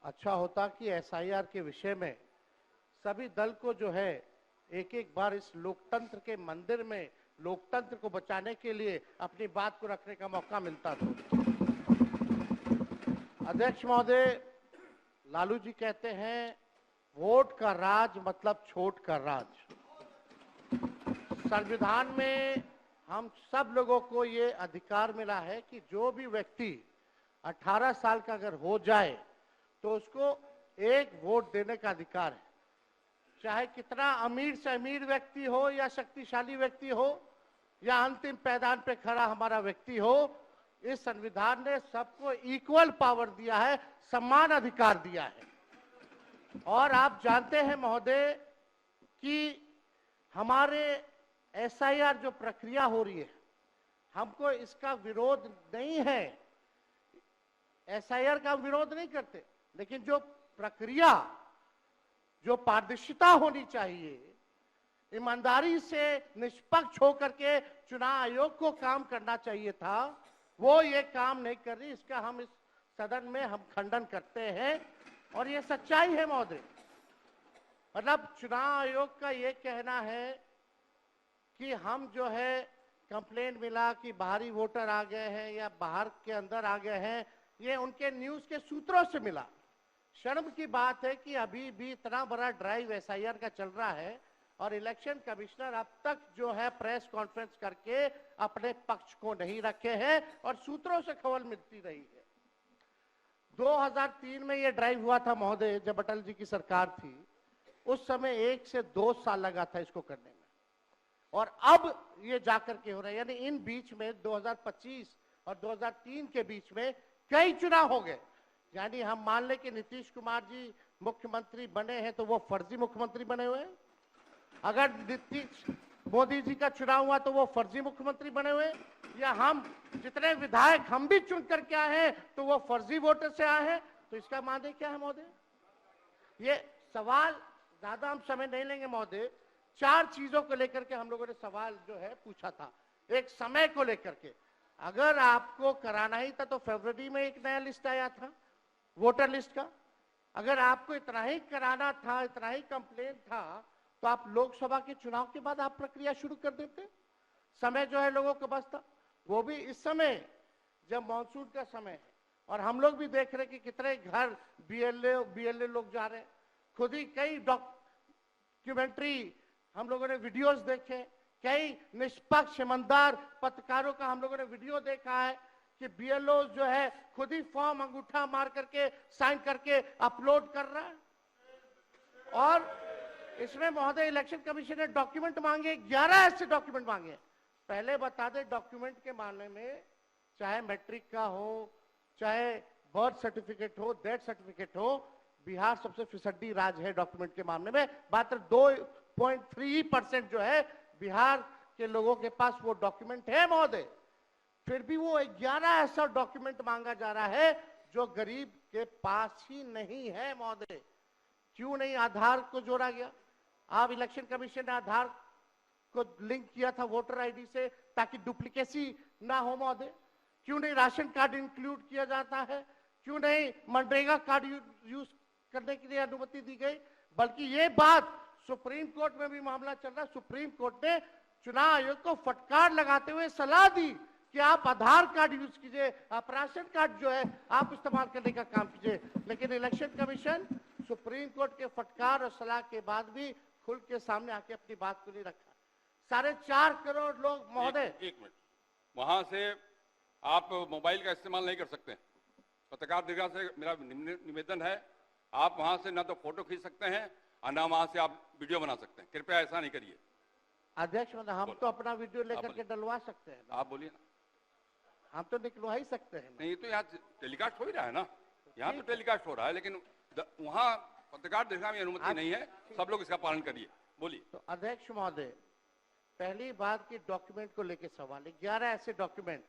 अच्छा होता कि एसआईआर के विषय में सभी दल को जो है एक एक बार इस लोकतंत्र के मंदिर में लोकतंत्र को बचाने के लिए अपनी बात को रखने का मौका मिलता था। अध्यक्ष महोदय, लालू जी कहते हैं वोट का राज मतलब छोट का राज। संविधान में हम सब लोगों को ये अधिकार मिला है कि जो भी व्यक्ति 18 साल का अगर हो जाए तो उसको एक वोट देने का अधिकार है, चाहे कितना अमीर से अमीर व्यक्ति हो या शक्तिशाली व्यक्ति हो या अंतिम पैदान पे खड़ा हमारा व्यक्ति हो। इस संविधान ने सबको इक्वल पावर दिया है, समान अधिकार दिया है। और आप जानते हैं महोदय कि हमारे एसआईआर जो प्रक्रिया हो रही है, हमको इसका विरोध नहीं है, एसआईआर का विरोध नहीं करते, लेकिन जो प्रक्रिया, जो पारदर्शिता होनी चाहिए, ईमानदारी से निष्पक्ष होकर के चुनाव आयोग को काम करना चाहिए था, वो ये काम नहीं कर रही। इसका हम इस सदन में हम खंडन करते हैं और ये सच्चाई है महोदय। मतलब चुनाव आयोग का ये कहना है कि हम जो है कंप्लेंट मिला कि बाहरी वोटर आ गए हैं या बाहर के अंदर आ गए हैं, ये उनके न्यूज के सूत्रों से मिला। शर्म की बात है कि अभी भी इतना बड़ा ड्राइव एसआईआर का चल रहा है और इलेक्शन कमिश्नर अब तक जो है प्रेस कॉन्फ्रेंस करके अपने पक्ष को नहीं रखे हैं और सूत्रों से खबर मिलती रही है। 2003 में ये ड्राइव हुआ था महोदय, जब अटल जी की सरकार थी, उस समय 1 से 2 साल लगा था इसको करने में, और अब ये जाकर के हो रहा है। यानी इन बीच में 2025 और 2003 के बीच में कई चुनाव हो गए। यानी हम मान ले कि नीतीश कुमार जी मुख्यमंत्री बने हैं तो वो फर्जी मुख्यमंत्री बने हुए हैं, अगर नीतीश मोदी जी का चुनाव हुआ तो वो फर्जी मुख्यमंत्री बने हुए, या हम जितने विधायक हम भी चुन करके आए हैं तो वो फर्जी वोटर से आए हैं। तो इसका माने क्या है महोदय? ये सवाल ज्यादा हम समय नहीं लेंगे महोदय। 4 चीजों को लेकर के हम लोगों ने सवाल जो है पूछा था। एक, समय को लेकर के, अगर आपको कराना ही था तो फरवरी में एक नया लिस्ट आया था वोटर लिस्ट का। अगर आपको इतना ही कराना था, इतना ही कंप्लेंट था, तो आप लोकसभा के चुनाव के बाद आप प्रक्रिया शुरू कर देते। समय जो है लोगों को बचता, वो भी इस समय जब मानसून का समय है और हम लोग भी देख रहे कि कितने घर बीएलए लोग जा रहे हैं। खुद ही कई डॉक्यूमेंट्री हम लोगों ने वीडियोस देखे, कई निष्पक्ष ईमानदार पत्रकारों का हम लोगों ने वीडियो देखा है कि बीएलओ जो है खुद ही फॉर्म अंगूठा मार करके साइन करके अपलोड कर रहा है। और इसमें महोदय इलेक्शन कमीशन ने डॉक्यूमेंट मांगे, 11 ऐसे डॉक्यूमेंट मांगे। पहले बता दें, डॉक्यूमेंट के मामले में चाहे मैट्रिक का हो, चाहे बर्थ सर्टिफिकेट हो, डेथ सर्टिफिकेट हो, बिहार सबसे फिसड्डी राज्य है डॉक्यूमेंट के मामले में। मात्र 2.3% जो है बिहार के लोगों के पास वो डॉक्यूमेंट है महोदय। फिर भी वो 11 ऐसा डॉक्यूमेंट मांगा जा रहा है जो गरीब के पास ही नहीं है महोदय। क्यों नहीं आधार को जोड़ा गया? आप इलेक्शन कमीशन ने आधार को लिंक किया था वोटर आईडी से ताकि डुप्लीकेसी ना हो महोदय। क्यों नहीं राशन कार्ड इंक्लूड किया जाता है? क्यों नहीं मनरेगा कार्ड यूज करने के लिए अनुमति दी गई? बल्कि ये बात सुप्रीम कोर्ट में भी मामला चल रहा है। सुप्रीम कोर्ट ने चुनाव आयोग को फटकार लगाते हुए सलाह दी कि आप आधार कार्ड यूज कीजिए, आप राशन कार्ड जो है आप इस्तेमाल करने का काम कीजिए। लेकिन इलेक्शन कमीशन सुप्रीम कोर्ट के फटकार और सलाह के बाद भी खुल के सामने आके अपनी बात को नहीं रखा। 4.5 करोड़ लोग महोदय, एक मिनट, वहां से आप मोबाइल का इस्तेमाल नहीं कर सकते। पत्रकार दीर्घा से मेरा निवेदन है, आप वहां से ना तो फोटो खींच सकते हैं और ना वहां से आप वीडियो बना सकते हैं। कृपया ऐसा नहीं करिए। अध्यक्ष महोदय, हम तो अपना वीडियो लेकर के डलवा सकते हैं। आप बोलिए ना। हम तो निकलवा ही सकते हैं। नहीं, तो यहाँ टेलीकास्ट हो ही रहा है ना, यहाँ तो टेलीकास्ट हो रहा है, लेकिन वहां पत्रकार दीर्घा में अनुमति नहीं है। सब लोग इसका पालन करिए। बोलिए। तो अध्यक्ष महोदय, पहली बात की डॉक्यूमेंट को लेकर सवाल है। 11 ऐसे डॉक्यूमेंट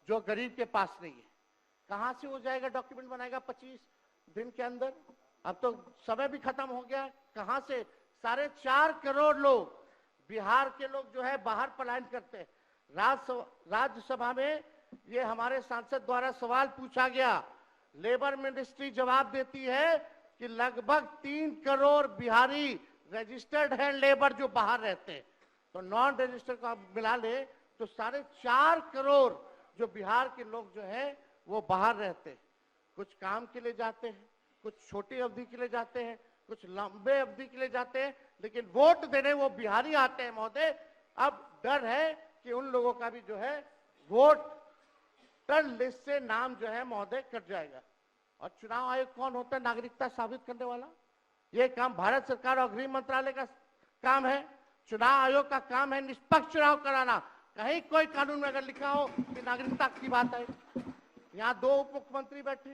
जो गरीब के पास नहीं है, कहां से हो जाएगा? डॉक्यूमेंट बनाएगा 25 दिन के अंदर? अब तो समय भी खत्म हो गया। कहां से? 4.5 करोड़ लोग, बिहार के लोग जो है बाहर पलायन करते हैं। राज्यसभा में ये हमारे सांसद द्वारा सवाल पूछा गया लेबर मिनिस्ट्री जवाब देती है कि लगभग 3 करोड़ बिहारी रजिस्टर्ड हैं लेबर जो बाहर रहते हैं, तो नॉन रजिस्टर्ड को आप मिला ले तो 4.5 करोड़ जो बिहार के लोग जो हैं वो बाहर रहते हैं। कुछ काम के लिए जाते हैं, कुछ छोटी अवधि के लिए जाते हैं, कुछ लंबे अवधि के लिए जाते हैं, लेकिन वोट देने वो बिहारी आते हैं महोदय। अब डर है कि उन लोगों का भी जो है वोटर लिस्ट से नाम जो है महोदय कट जाएगा। और चुनाव आयोग कौन होता है नागरिकता साबित करने वाला? ये काम भारत सरकार और गृह मंत्रालय का काम है। चुनाव आयोग का काम है निष्पक्ष चुनाव कराना। कहीं कोई कानून में अगर लिखा हो कि नागरिकता की बात है। यहाँ 2 उप मुख्यमंत्री बैठे,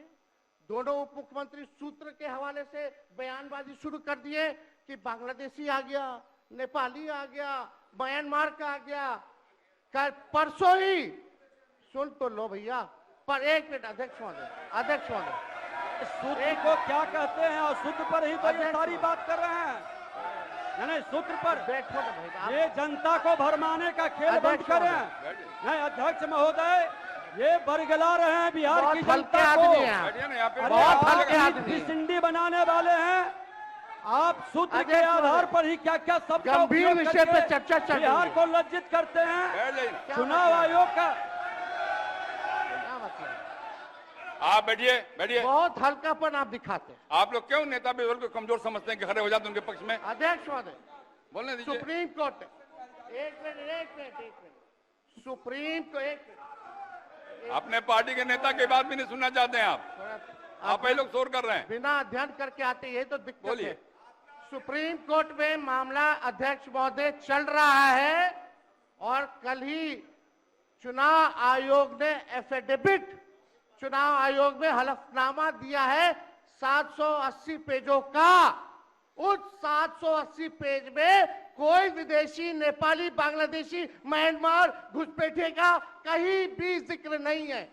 दोनों उप मुख्यमंत्री सूत्र के हवाले से बयानबाजी शुरू कर दिए कि बांग्लादेशी आ गया, नेपाली आ गया, म्यांमार का आ गया। कल परसों ही सुन तो लो भैया, पर एक मिनट अध्यक्ष महोदय, सूत्र को क्या कहते हैं और सूत्र पर ही तो ये सारी बात कर रहे हैं। नहीं, सूत्र पर बैठो ना भाई, ये जनता को भरमाने का खेल बंद करें। नहीं अध्यक्ष महोदय, ये बरगला रहे हैं बिहार की जनता को। बहुत हल्के आदमी सिंडी बनाने वाले हैं। आप सूत्र के आधार पर ही क्या क्या सब गंभीर विषय पे चर्चा चल रही है। बिहार को लज्जित करते हैं। चुनाव आयोग का आप बैठिए। बहुत हल्कापन आप दिखाते हैं। आप लोग क्यों नेता विरोध को कमजोर समझते हैं कि खड़े हो जाते हैं उनके पक्ष में? अध्यक्ष महोदय, बोलने दीजिए। सुप्रीम कोर्ट, एक मिनट, सुप्रीम को एक मिनट, अपने पार्टी के नेता की बात भी नहीं सुनना चाहते हैं आप ही लोग शोर कर रहे हैं। बिना अध्ययन करके आते ये तो दिक्कत बोलिए। है। सुप्रीम कोर्ट में मामला अध्यक्ष महोदय चल रहा है और कल ही चुनाव आयोग ने एफिडेविट, चुनाव आयोग में हलफनामा दिया है 780 पेजों का। उस 780 पेज में कोई विदेशी, नेपाली, बांग्लादेशी, म्यांमार घुसपैठे का कहीं भी जिक्र नहीं है,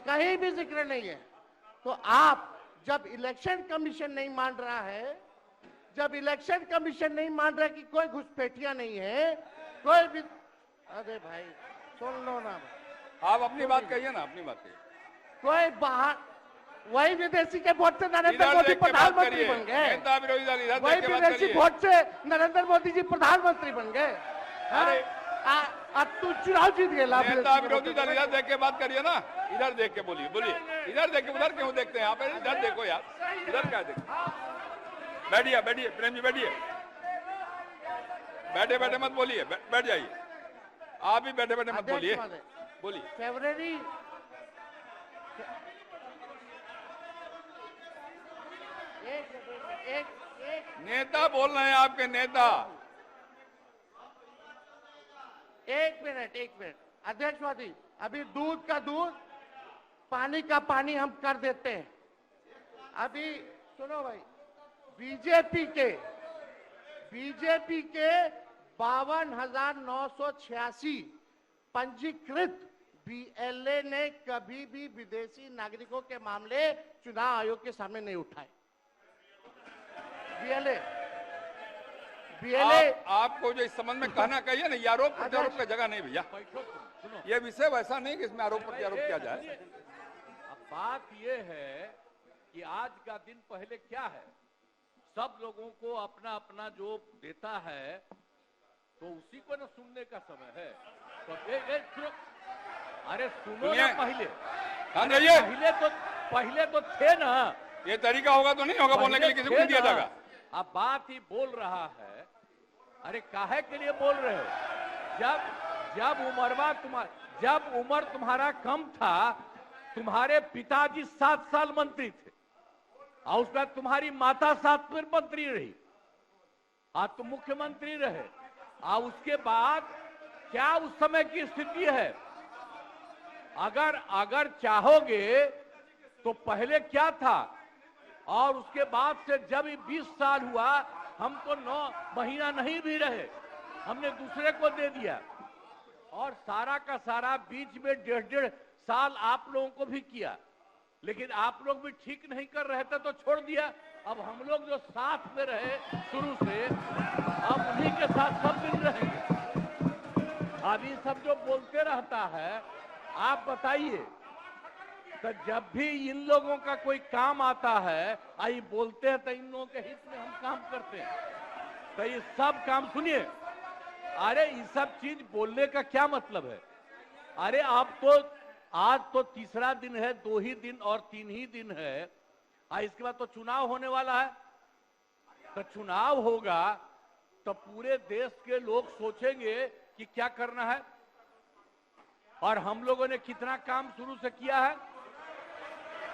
कहीं भी जिक्र नहीं है। तो आप जब इलेक्शन कमीशन नहीं मान रहा है, जब इलेक्शन कमीशन नहीं मान रहा कि कोई घुसपैठिया नहीं है, कोई भी, अरे भाई सुन लो ना, आप अपनी बात कहिए ना, अपनी बात कहिए। कोई बाहर, वही विदेशी के वोट से नरेंद्र मोदी प्रधानमंत्री बन गए, नेता विरोधी दल इधर वही देख के बात विदेशी करिए। वोट से नरेंद्र मोदी जी प्रधानमंत्री बन गए। अरे अब तू चुनाव जीत गए। नेता विरोधी दल इधर देख के बात करिए ना, इधर देख के बोलिए। इधर देख के, उधर क्यों देखते हैं आप? इधर देखो यार, इधर क्या देखो। बैठिए प्रेम जी, बैठिए। बैठे मत बोलिए, बैठ जाइए। आप भी बैठे मत बोलिए। फरवरी एक नेता बोल रहे हैं, आपके नेता। एक मिनट अध्यक्ष महोदय, अभी दूध का दूध, पानी का पानी हम कर देते हैं। अभी सुनो भाई, बीजेपी के 52,986 पंजीकृत बीएलए ने कभी भी विदेशी नागरिकों के मामले चुनाव आयोग के सामने नहीं उठाए। बीएलए आपको जो इस संबंध में कहना कहिए ना, ये आरोप प्रत्यारोप का जगह नहीं भैया। ये विषय वैसा नहीं कि इसमें आरोप प्रत्यारोप किया जाए। अब बात ये है कि आज का दिन पहले क्या है, सब लोगों को अपना अपना जो देता है तो उसी को ना सुनने का समय है। तो अरे सुनो ना, पहले तो थे ना। ये तरीका होगा तो नहीं होगा बोलने के लिए, किसी को नहीं दिया जाएगा। अब बात ही बोल रहा है। अरे काहे के लिए बोल रहे हो? जब उम्र तुम्हारा कम था, तुम्हारे पिताजी 7 साल मंत्री थे और उसके बाद तुम्हारी माता 7 फिर मंत्री रही, आज तुम मुख्यमंत्री रहे। और उसके बाद क्या उस समय की स्थिति है? अगर चाहोगे तो पहले क्या था और उसके बाद से जब 20 साल हुआ, हम तो 9 महीना नहीं भी रहे, हमने दूसरे को दे दिया। और सारा का सारा बीच में 1.5 साल आप लोगों को भी किया, लेकिन आप लोग भी ठीक नहीं कर रहे थे तो छोड़ दिया। अब हम लोग जो साथ में रहे शुरू से, अब उन्हीं के साथ सब दिन रहेंगे। अब ये सब जो बोलते रहता है, आप बताइए तो जब भी इन लोगों का कोई काम आता है, आई बोलते हैं तो इन लोगों के हित में हम काम करते हैं। तो ये सब काम सुनिए, अरे ये सब चीज बोलने का क्या मतलब है? अरे आप तो आज तो तीसरा दिन है, 2 ही दिन और 3 ही दिन है, इसके बाद तो चुनाव होने वाला है। तो चुनाव होगा तो पूरे देश के लोग सोचेंगे कि क्या करना है, और हम लोगों ने कितना काम शुरू से किया है।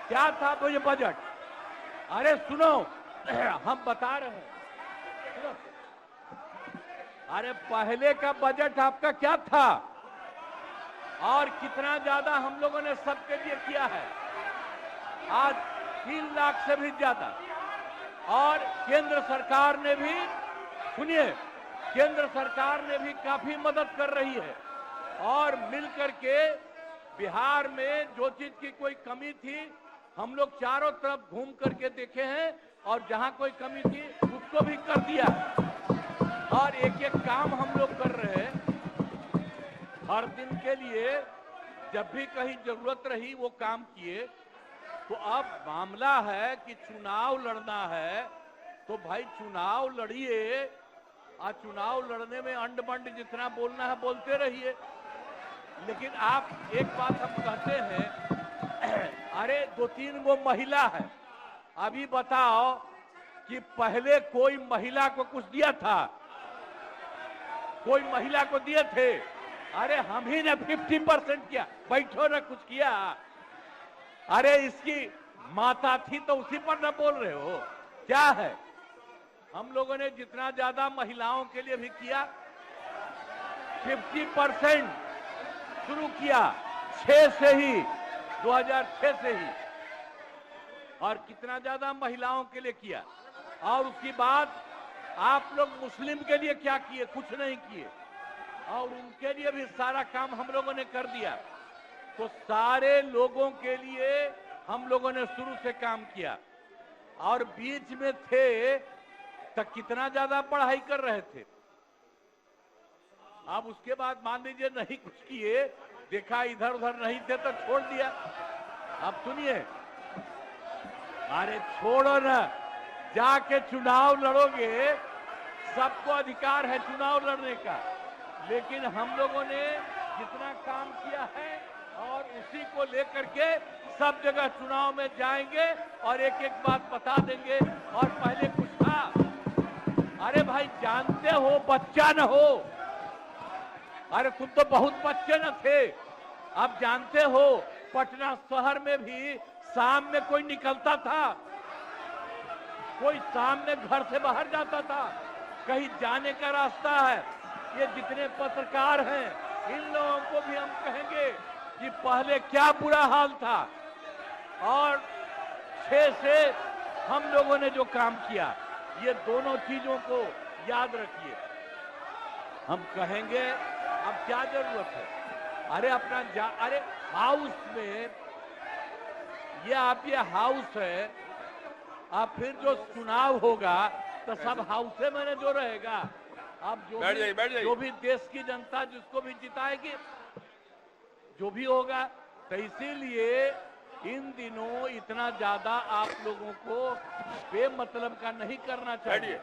क्या था वो ये बजट? अरे सुनो, हम बता रहे हैं, सुनो। अरे पहले का बजट आपका क्या था और कितना ज्यादा हम लोगों ने सबके लिए किया है? आज 3 लाख से भी ज्यादा। और केंद्र सरकार ने भी, सुनिए, केंद्र सरकार ने भी काफी मदद कर रही है, और मिलकर के बिहार में जो चीज की कोई कमी थी हम लोग चारों तरफ घूम करके देखे हैं, और जहां कोई कमी थी उसको भी कर दिया, और एक एक काम हम लोग कर रहे हैं हर दिन के लिए। जब भी कहीं जरूरत रही वो काम किए। तो अब मामला है कि चुनाव लड़ना है, तो भाई चुनाव लड़िए, और चुनाव लड़ने में अंड बंड जितना बोलना है बोलते रहिए। लेकिन आप एक बात हम कहते हैं, अरे 2-3 गो महिला है, अभी बताओ कि पहले कोई महिला को कुछ दिया था? कोई महिला को दिए थे? अरे हम ही ने 50% किया, बैठो ना कुछ किया। अरे इसकी माता थी तो उसी पर ना बोल रहे हो? क्या है? हम लोगों ने जितना ज्यादा महिलाओं के लिए भी किया, 50% शुरू किया 6 से ही, 2006 से ही, और कितना ज्यादा महिलाओं के लिए किया। और उसके बाद आप लोग मुस्लिम के लिए क्या किए? कुछ नहीं किए, और उनके लिए भी सारा काम हम लोगों ने कर दिया। तो सारे लोगों के लिए हम लोगों ने शुरू से काम किया, और बीच में थे तो कितना ज्यादा पढ़ाई कर रहे थे। अब उसके बाद मान लीजिए नहीं कुछ किए, देखा इधर उधर नहीं थे तो छोड़ दिया। अब सुनिए, अरे छोड़ो ना, जाके चुनाव लड़ोगे, सबको अधिकार है चुनाव लड़ने का। लेकिन हम लोगों ने जितना काम किया है, और उसी को लेकर के सब जगह चुनाव में जाएंगे और एक एक बात बता देंगे। और पहले कुछ था, अरे भाई जानते हो बच्चा न हो, अरे तुम तो बहुत बच्चे न थे। अब जानते हो पटना शहर में भी शाम में कोई निकलता था, कोई शाम में घर से बाहर जाता था, कहीं जाने का रास्ता है। ये जितने पत्रकार हैं इन लोगों को भी हम कहेंगे कि पहले क्या बुरा हाल था, और 6 से हम लोगों ने जो काम किया, ये दोनों चीजों को याद रखिए। हम कहेंगे अब क्या जरूरत है? अरे अपना अरे हाउस में ये हाउस है, अब फिर जो चुनाव होगा तो सब हाउस में जो रहेगा। अब जो भी देश की जनता जिसको भी जिताएगी, जो भी होगा। तो इसीलिए इन दिनों इतना ज्यादा आप लोगों को बेमतलब का नहीं करना चाहिए।